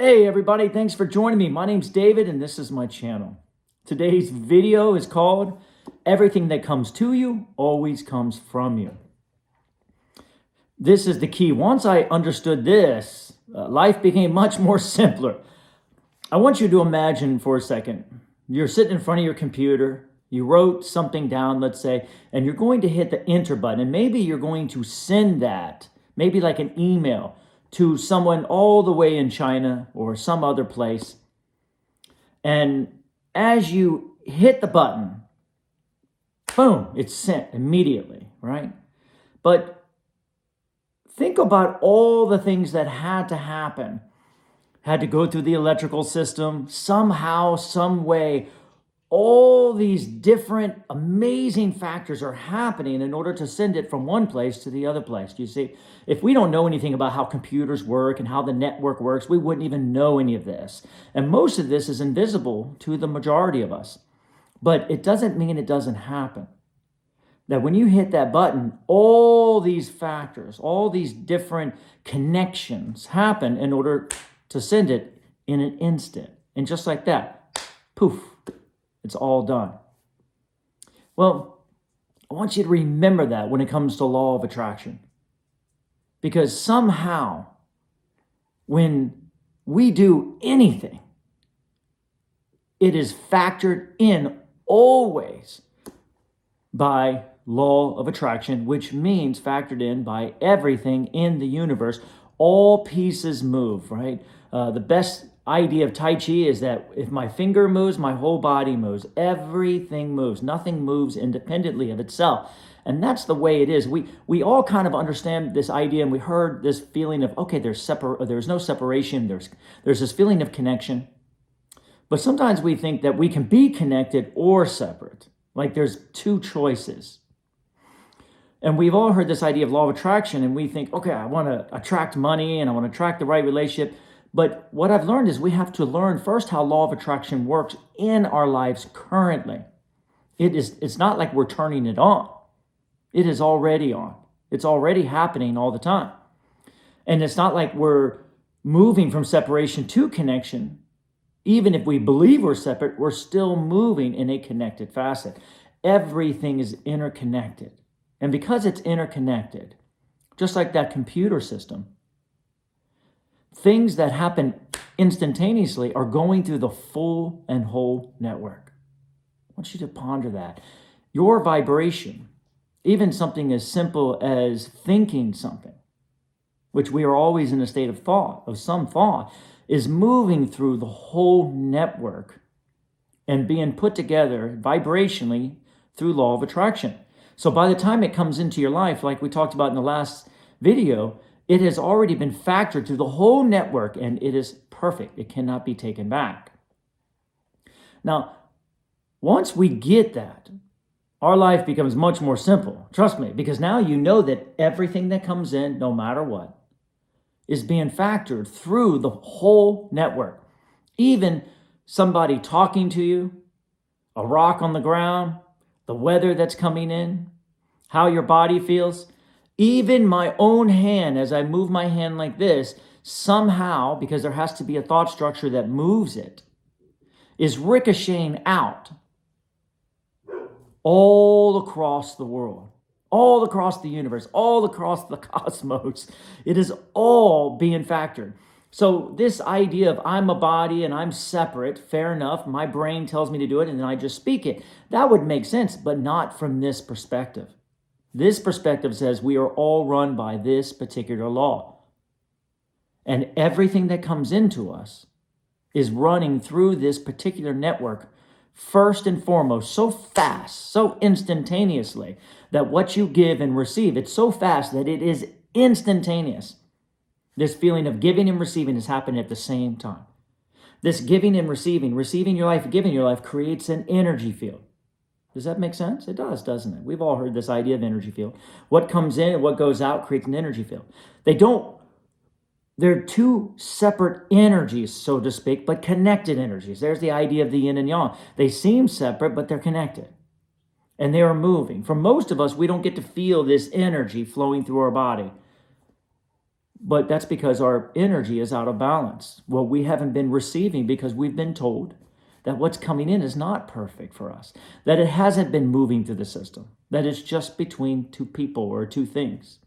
Hey everybody, thanks for joining me. My name's David and this is my channel. Today's video is called Everything That Comes to You Always Comes From You. This is the key. Once I understood this, life became much more simpler. I want you to imagine for a second, you're sitting in front of your computer, you wrote something down, let's say, and you're going to hit the enter button, and maybe you're going to send that, maybe like an email, to someone all the way in China or some other place. And as you hit the button, boom, it's sent immediately, right? But think about all the things that had to happen. Had to go through the electrical system, somehow, some way. All these different amazing factors are happening in order to send it from one place to the other place. You see, if we don't know anything about how computers work and how the network works, we wouldn't even know any of this. And most of this is invisible to the majority of us. But it doesn't mean it doesn't happen. That when you hit that button, all these factors, all these different connections happen in order to send it in an instant. And just like that, poof. It's all done. Well, I want you to remember that when it comes to law of attraction. Because somehow, when we do anything, it is factored in always by law of attraction, which means factored in by everything in the universe. All pieces move, right? The best idea of Tai Chi is that if my finger moves, my whole body moves. Everything moves. Nothing moves independently of itself. And that's the way it is. We all kind of understand this idea, and we heard this feeling of, okay, there's no separation. There's this feeling of connection. But sometimes we think that we can be connected or separate. Like there's two choices. And we've all heard this idea of law of attraction, and we think, okay, I want to attract money and I want to attract the right relationship. But what I've learned is we have to learn first how law of attraction works in our lives currently. It's not like we're turning it on. It is already on. It's already happening all the time. And it's not like we're moving from separation to connection. Even if we believe we're separate, we're still moving in a connected facet. Everything is interconnected. And because it's interconnected, just like that computer system, things that happen instantaneously are going through the full and whole network. I want you to ponder that. Your vibration, even something as simple as thinking something, which we are always in a state of thought, of some thought, is moving through the whole network and being put together vibrationally through law of attraction. So by the time it comes into your life, like we talked about in the last video, it has already been factored through the whole network and it is perfect. It cannot be taken back. Now, once we get that, our life becomes much more simple. Trust me, because now you know that everything that comes in, no matter what, is being factored through the whole network. Even somebody talking to you, a rock on the ground, the weather that's coming in, how your body feels, even my own hand, as I move my hand like this, somehow, because there has to be a thought structure that moves it, is ricocheting out all across the world, all across the universe, all across the cosmos. It is all being factored. So this idea of I'm a body and I'm separate, fair enough, my brain tells me to do it and then I just speak it. That would make sense, but not from this perspective. This perspective says we are all run by this particular law. And everything that comes into us is running through this particular network first and foremost, so fast, so instantaneously, that what you give and receive, it's so fast that it is instantaneous. This feeling of giving and receiving is happening at the same time. This giving and receiving your life, giving your life, creates an energy field. Does that make sense? It does, doesn't it? We've all heard this idea of energy field. What comes in and what goes out creates an energy field. They're two separate energies, so to speak, but connected energies. There's the idea of the yin and yang. They seem separate, but they're connected. And they are moving. For most of us, we don't get to feel this energy flowing through our body. But that's because our energy is out of balance. Well, we haven't been receiving because we've been told that what's coming in is not perfect for us, that it hasn't been moving through the system, that it's just between two people or two things.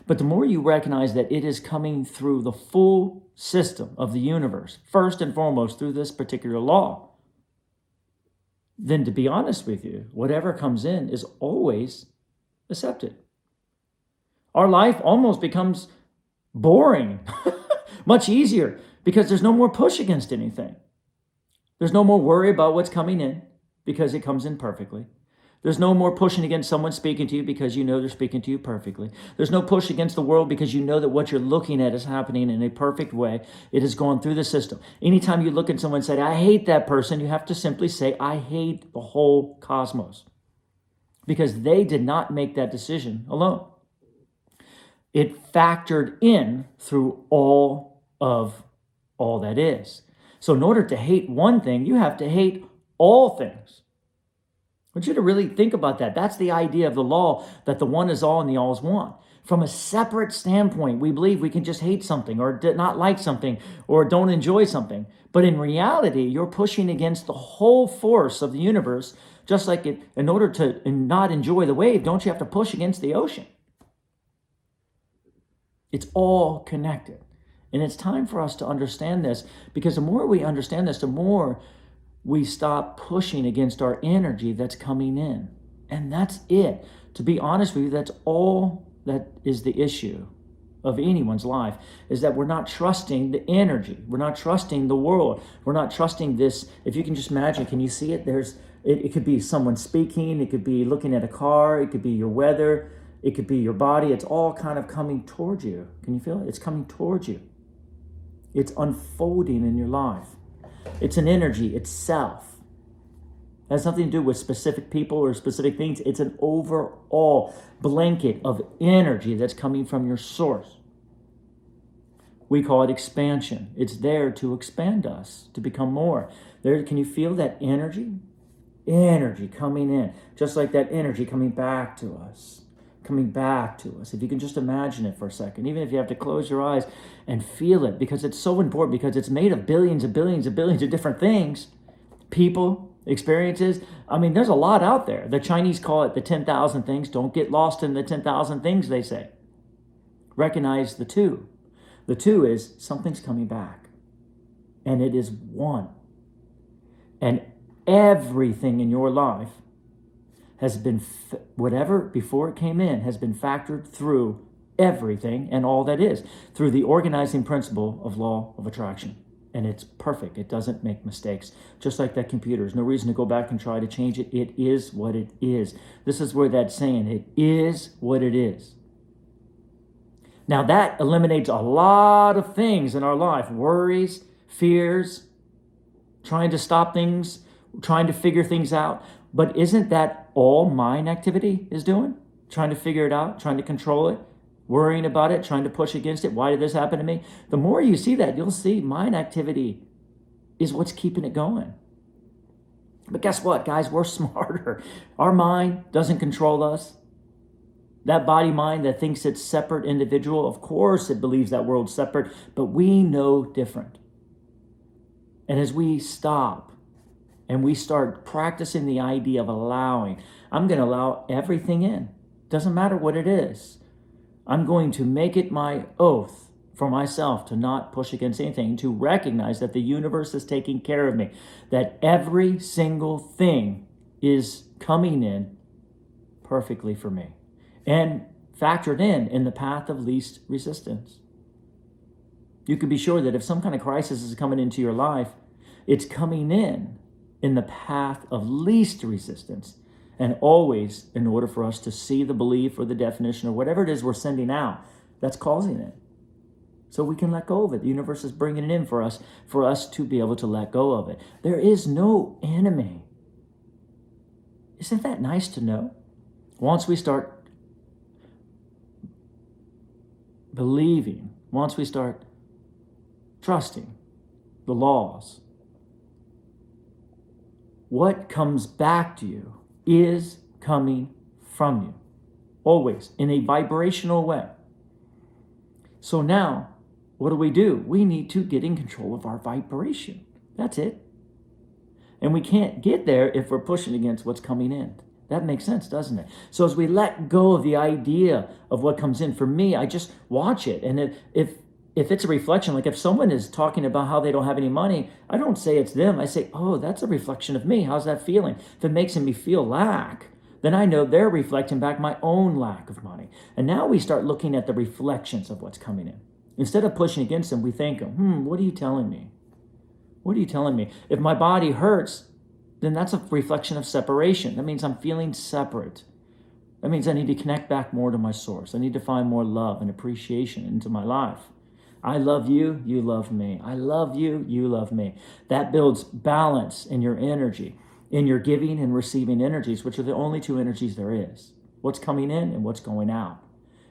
But the more you recognize that it is coming through the full system of the universe, first and foremost through this particular law, then to be honest with you, whatever comes in is always accepted. Our life almost becomes boring, much easier, because there's no more push against anything. There's no more worry about what's coming in because it comes in perfectly. There's no more pushing against someone speaking to you because you know they're speaking to you perfectly. There's no push against the world because you know that what you're looking at is happening in a perfect way. It has gone through the system. Anytime you look at someone and say, I hate that person, you have to simply say, I hate the whole cosmos. Because they did not make that decision alone. It factored in through all that is. So in order to hate one thing, you have to hate all things. I want you to really think about that. That's the idea of the law, that the one is all and the all is one. From a separate standpoint, we believe we can just hate something or not like something or don't enjoy something. But in reality, you're pushing against the whole force of the universe, just like in order to not enjoy the wave, don't you have to push against the ocean? It's all connected. And it's time for us to understand this, because the more we understand this, the more we stop pushing against our energy that's coming in. And that's it. To be honest with you, that's all that is the issue of anyone's life, is that we're not trusting the energy. We're not trusting the world. We're not trusting this. If you can just imagine, can you see it? It could be someone speaking. It could be looking at a car. It could be your weather. It could be your body. It's all kind of coming towards you. Can you feel it? It's coming towards you. It's unfolding in your life. It's an energy itself. It has nothing to do with specific people or specific things. It's an overall blanket of energy that's coming from your source. We call it expansion. It's there to expand us, to become more. Can you feel that energy? Energy coming in, just like that energy coming back to us. Coming back to us. If you can just imagine it for a second, even if you have to close your eyes and feel it, because it's so important, because it's made of billions and billions and billions of different things, people, experiences. I mean, there's a lot out there. The Chinese call it the 10,000 things. Don't get lost in the 10,000 things, they say. Recognize the two. The two is something's coming back, and it is one. And everything in your life has been, whatever before it came in, has been factored through everything and all that is, through the organizing principle of law of attraction. And it's perfect. It doesn't make mistakes. Just like that computer. There's no reason to go back and try to change it. It is what it is. This is where that's saying it is what it is. Now that eliminates a lot of things in our life. Worries, fears, trying to stop things, trying to figure things out. But isn't that all mind activity is doing? Trying to figure it out, trying to control it, worrying about it, trying to push against it. Why did this happen to me? The more you see that, you'll see mind activity is what's keeping it going. But guess what, guys? We're smarter. Our mind doesn't control us. That body mind that thinks it's separate individual, of course it believes that world's separate, but we know different. And as we stop and we start practicing the idea of allowing, I'm going to allow everything in. Doesn't matter what it is. I'm going to make it my oath for myself to not push against anything, to recognize that the universe is taking care of me, that every single thing is coming in perfectly for me and factored in the path of least resistance. You can be sure that if some kind of crisis is coming into your life, it's coming in the path of least resistance, and always in order for us to see the belief or the definition or whatever it is we're sending out that's causing it, so we can let go of it. The universe is bringing it in for us to be able to let go of it. There is no enemy. Isn't that nice to know? Once we start believing, once we start trusting the laws, what comes back to you is coming from you, always in a vibrational way. So now, what do? We need to get in control of our vibration. That's it. And we can't get there if we're pushing against what's coming in. That makes sense, doesn't it? So as we let go of the idea of what comes in, for me, I just watch it. And if it's a reflection, like if someone is talking about how they don't have any money, I don't say it's them. I say, oh, that's a reflection of me. How's that feeling? If it makes me feel lack, then I know they're reflecting back my own lack of money. And now we start looking at the reflections of what's coming in. Instead of pushing against them, we think, what are you telling me? What are you telling me? If my body hurts, then that's a reflection of separation. That means I'm feeling separate. That means I need to connect back more to my source. I need to find more love and appreciation into my life. I love you, you love me. I love you, you love me. That builds balance in your energy, in your giving and receiving energies, which are the only two energies there is. What's coming in and what's going out.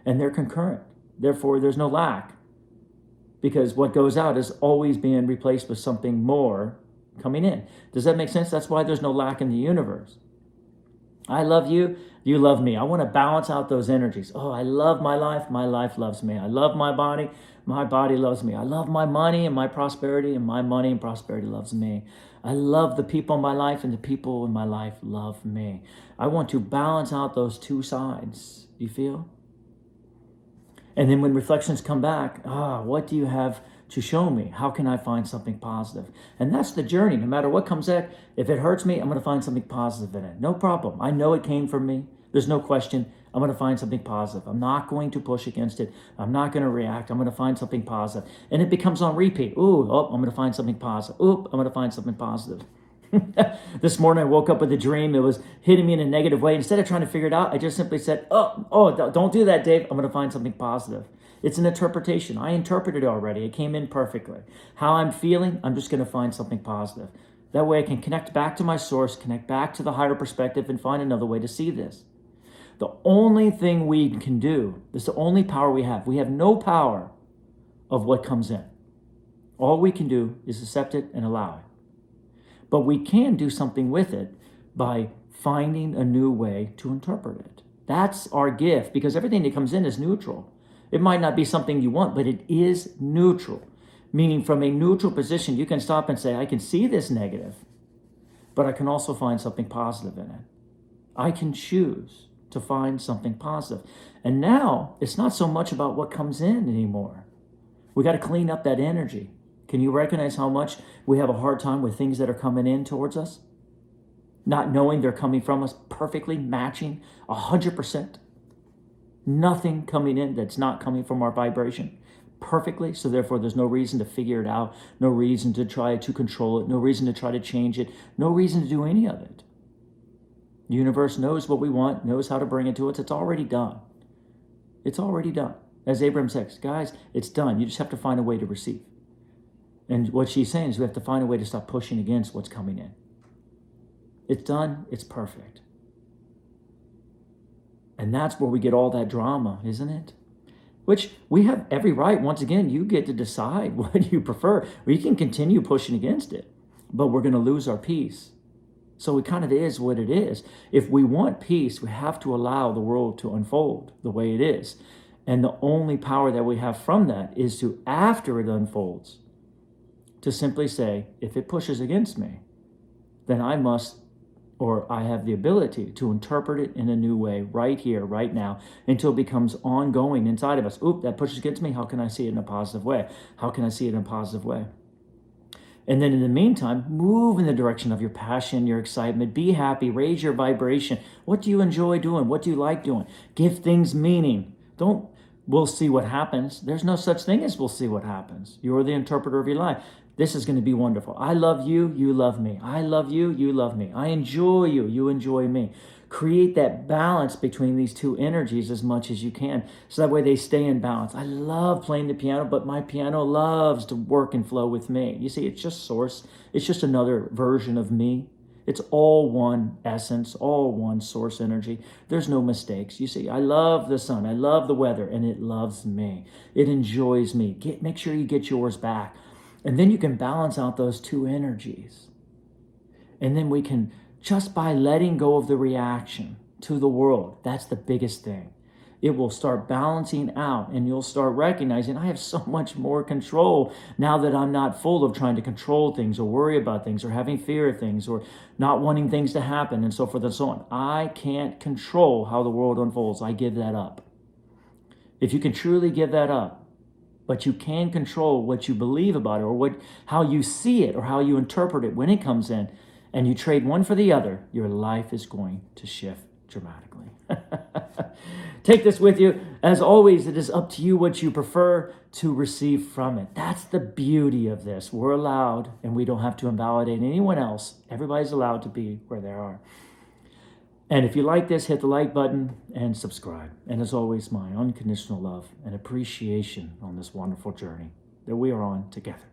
And they're concurrent. Therefore, there's no lack. Because what goes out is always being replaced with something more coming in. Does that make sense? That's why there's no lack in the universe. I love you, you love me. I want to balance out those energies. Oh, I love my life loves me. I love my body loves me. I love my money and my prosperity, and my money and prosperity loves me. I love the people in my life, and the people in my life love me. I want to balance out those two sides. Do you feel? And then when reflections come back, what do you have to show me? How can I find something positive? And that's the journey. No matter what comes at, if it hurts me, I'm going to find something positive in it. No problem. I know it came from me. There's no question. I'm going to find something positive. I'm not going to push against it. I'm not going to react. I'm going to find something positive. And it becomes on repeat. I'm going to find something positive. I'm going to find something positive. This morning I woke up with a dream. It was hitting me in a negative way. Instead of trying to figure it out, I just simply said, don't do that, Dave. I'm going to find something positive. It's an interpretation. I interpreted it already. It came in perfectly. How I'm feeling, I'm just going to find something positive. That way I can connect back to my source, connect back to the higher perspective, and find another way to see this. The only thing we can do, this is the only power we have. We have no power of what comes in. All we can do is accept it and allow it. But we can do something with it by finding a new way to interpret it. That's our gift, because everything that comes in is neutral. It might not be something you want, but it is neutral. Meaning from a neutral position, you can stop and say, I can see this negative, but I can also find something positive in it. I can choose to find something positive. And now it's not so much about what comes in anymore. We got to clean up that energy. Can you recognize how much we have a hard time with things that are coming in towards us? Not knowing they're coming from us, perfectly matching 100%. Nothing coming in that's not coming from our vibration perfectly. So therefore, there's no reason to figure it out, no reason to try to control it, no reason to try to change it, no reason to do any of it. The universe knows what we want, knows how to bring it to us. It's already done. It's already done. As Abraham says, guys, it's done. You just have to find a way to receive. And what she's saying is we have to find a way to stop pushing against what's coming in. It's done. It's perfect. And that's where we get all that drama, isn't it? Which we have every right. Once again, you get to decide what you prefer. We can continue pushing against it, but we're going to lose our peace. So it kind of is what it is. If we want peace, we have to allow the world to unfold the way it is. And the only power that we have from that is to, after it unfolds, to simply say, if it pushes against me, then I must, or I have the ability to interpret it in a new way right here, right now, until it becomes ongoing inside of us. That pushes against me. How can I see it in a positive way? How can I see it in a positive way? And then in the meantime, move in the direction of your passion, your excitement. Be happy. Raise your vibration. What do you enjoy doing? What do you like doing? Give things meaning. We'll see what happens. There's no such thing as we'll see what happens. You're the interpreter of your life. This is going to be wonderful. I love you, you love me. I love you, you love me. I enjoy you, you enjoy me. Create that balance between these two energies as much as you can, so that way they stay in balance. I love playing the piano, but my piano loves to work and flow with me. You see, it's just source. It's just another version of me. It's all one essence, all one source energy. There's no mistakes. You see, I love the sun. I love the weather, and it loves me. It enjoys me. Make sure you get yours back. And then you can balance out those two energies. And then we can, just by letting go of the reaction to the world, that's the biggest thing, it will start balancing out, and you'll start recognizing I have so much more control now that I'm not full of trying to control things or worry about things or having fear of things or not wanting things to happen and so forth and so on. I can't control how the world unfolds. I give that up. If you can truly give that up, but you can control what you believe about it or how you see it or how you interpret it when it comes in, and you trade one for the other, your life is going to shift dramatically. Take this with you. As always, it is up to you what you prefer to receive from it. That's the beauty of this. We're allowed, and we don't have to invalidate anyone else. Everybody's allowed to be where they are. And if you like this, hit the like button and subscribe. And as always, my unconditional love and appreciation on this wonderful journey that we are on together.